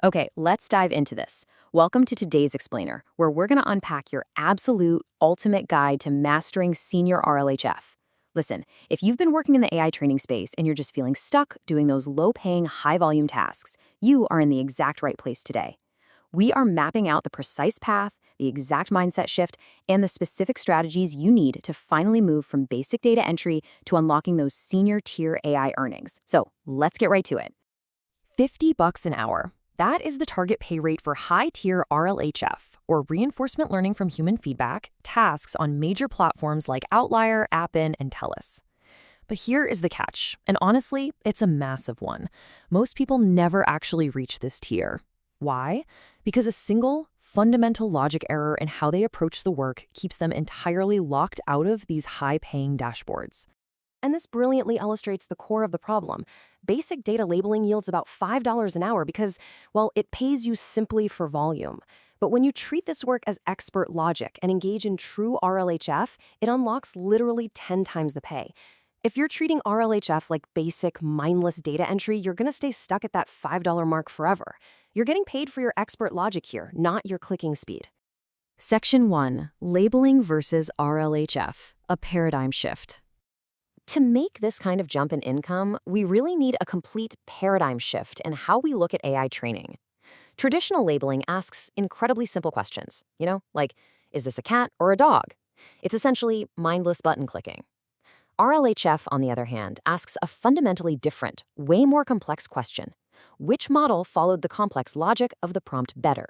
Okay, let's dive into this. Welcome to today's explainer, where we're going to unpack your absolute ultimate guide to mastering senior RLHF. Listen, if you've been working in the AI training space and you're just feeling stuck doing those low-paying, high-volume tasks, you are in the exact right place today. We are mapping out the precise path, the exact mindset shift, and the specific strategies you need to finally move from basic data entry to unlocking those senior tier AI earnings. So let's get right to it. $50 an hour. That is the target pay rate for high-tier RLHF, or reinforcement learning from human feedback, tasks on major platforms like Outlier, Appen, and Telus. But here is the catch, and honestly, it's a massive one. Most people never actually reach this tier. Why? Because a single, fundamental logic error in how they approach the work keeps them entirely locked out of these high-paying dashboards. And this brilliantly illustrates the core of the problem. Basic data labeling yields about $5 an hour because, well, it pays you simply for volume. But when you treat this work as expert logic and engage in true RLHF, it unlocks literally 10 times the pay. If you're treating RLHF like basic, mindless data entry, you're going to stay stuck at that $5 mark forever. You're getting paid for your expert logic here, not your clicking speed. Section 1. Labeling versus RLHF, a paradigm shift. To make this kind of jump in income, we really need a complete paradigm shift in how we look at AI training. Traditional labeling asks incredibly simple questions, like, is this a cat or a dog? It's essentially mindless button clicking. RLHF, on the other hand, asks a fundamentally different, way more complex question. Which model followed the complex logic of the prompt better?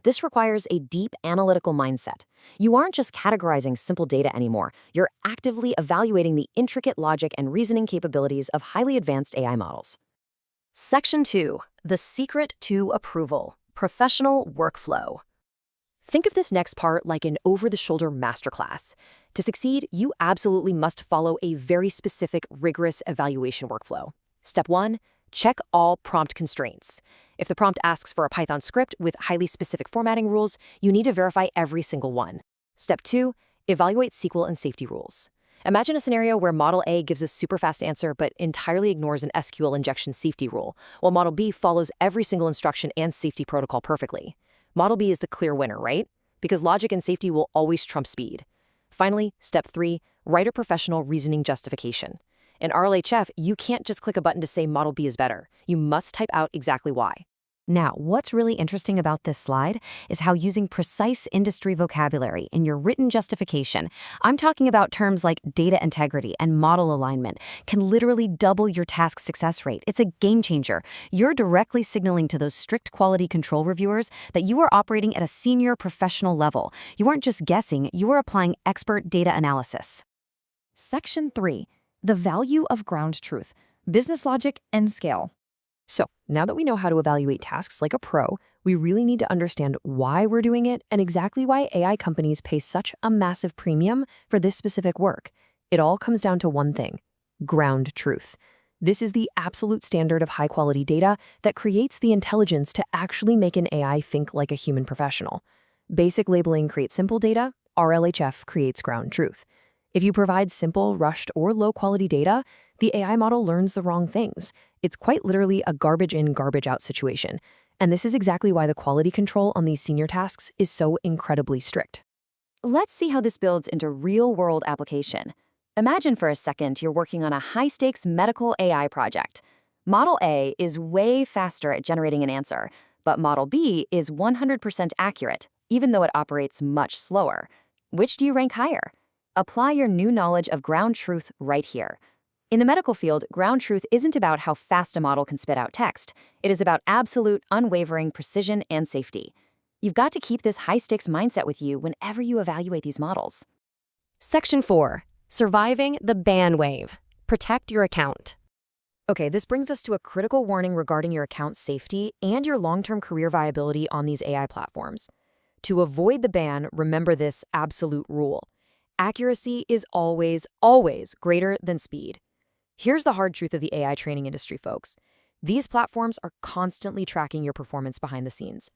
This requires a deep analytical mindset. You aren't just categorizing simple data anymore. You're actively evaluating the intricate logic and reasoning capabilities of highly advanced AI models. Section 2. The secret to approval. Professional workflow. Think of this next part like an over-the-shoulder masterclass. To succeed, you absolutely must follow a very specific, rigorous evaluation workflow. Step 1. Check all prompt constraints. If the prompt asks for a Python script with highly specific formatting rules, you need to verify every single one. Step 2. Evaluate SQL and safety rules. Imagine a scenario where Model A gives a super fast answer but entirely ignores an SQL injection safety rule, while Model B follows every single instruction and safety protocol perfectly. Model B is the clear winner, right? Because logic and safety will always trump speed. Finally, Step 3. Write a professional reasoning justification. In RLHF, you can't just click a button to say Model B is better. You must type out exactly why. Now, what's really interesting about this slide is how using precise industry vocabulary in your written justification, I'm talking about terms like data integrity and model alignment, can literally double your task success rate. It's a game changer. You're directly signaling to those strict quality control reviewers that you are operating at a senior professional level. You aren't just guessing, you are applying expert data analysis. Section 3. The value of ground truth, business logic, and scale. So, now that we know how to evaluate tasks like a pro, we really need to understand why we're doing it and exactly why AI companies pay such a massive premium for this specific work. It all comes down to one thing: ground truth. This is the absolute standard of high-quality data that creates the intelligence to actually make an AI think like a human professional. Basic labeling creates simple data, RLHF creates ground truth. If you provide simple, rushed, or low-quality data, the AI model learns the wrong things. It's quite literally a garbage-in, garbage-out situation. And this is exactly why the quality control on these senior tasks is so incredibly strict. Let's see how this builds into real-world application. Imagine for a second you're working on a high-stakes medical AI project. Model A is way faster at generating an answer, but Model B is 100% accurate, even though it operates much slower. Which do you rank higher? Apply your new knowledge of ground truth right here. In the medical field, ground truth isn't about how fast a model can spit out text. It is about absolute, unwavering precision and safety. You've got to keep this high-stakes mindset with you whenever you evaluate these models. Section 4. Surviving the ban wave. Protect your account. Okay, this brings us to a critical warning regarding your account's safety and your long-term career viability on these AI platforms. To avoid the ban, remember this absolute rule: accuracy is always, always greater than speed. Here's the hard truth of the AI training industry, folks. These platforms are constantly tracking your performance behind the scenes.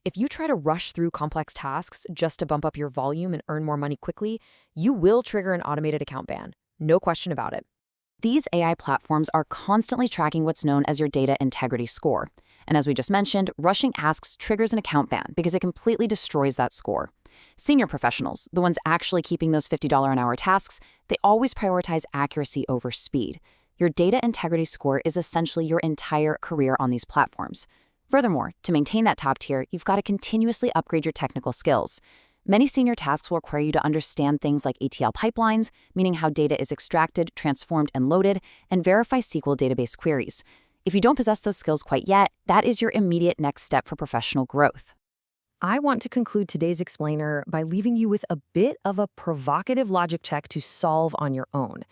If you try to rush through complex tasks just to bump up your volume and earn more money quickly, you will trigger an automated account ban. No question about it. These AI platforms are constantly tracking what's known as your data integrity score. And as we just mentioned, rushing asks triggers an account ban because it completely destroys that score. Senior professionals, the ones actually keeping those $50 an hour tasks, they always prioritize accuracy over speed. Your data integrity score is essentially your entire career on these platforms. Furthermore, to maintain that top tier, you've got to continuously upgrade your technical skills. Many senior tasks will require you to understand things like ETL pipelines, meaning how data is extracted, transformed, and loaded, and verify SQL database queries. If you don't possess those skills quite yet, that is your immediate next step for professional growth. I want to conclude today's explainer by leaving you with a bit of a provocative logic check to solve on your own.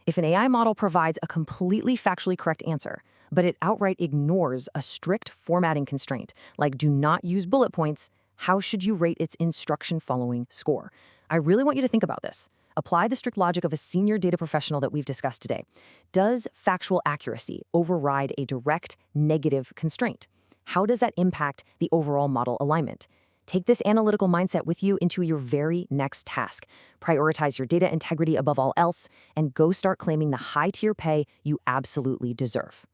If an AI model provides a completely factually correct answer, but it outright ignores a strict formatting constraint, like do not use bullet points, how should you rate its instruction-following score? I really want you to think about this. Apply the strict logic of a senior data professional that we've discussed today. Does factual accuracy override a direct negative constraint? How does that impact the overall model alignment? Take this analytical mindset with you into your very next task. Prioritize your data integrity above all else, and go start claiming the high-tier pay you absolutely deserve.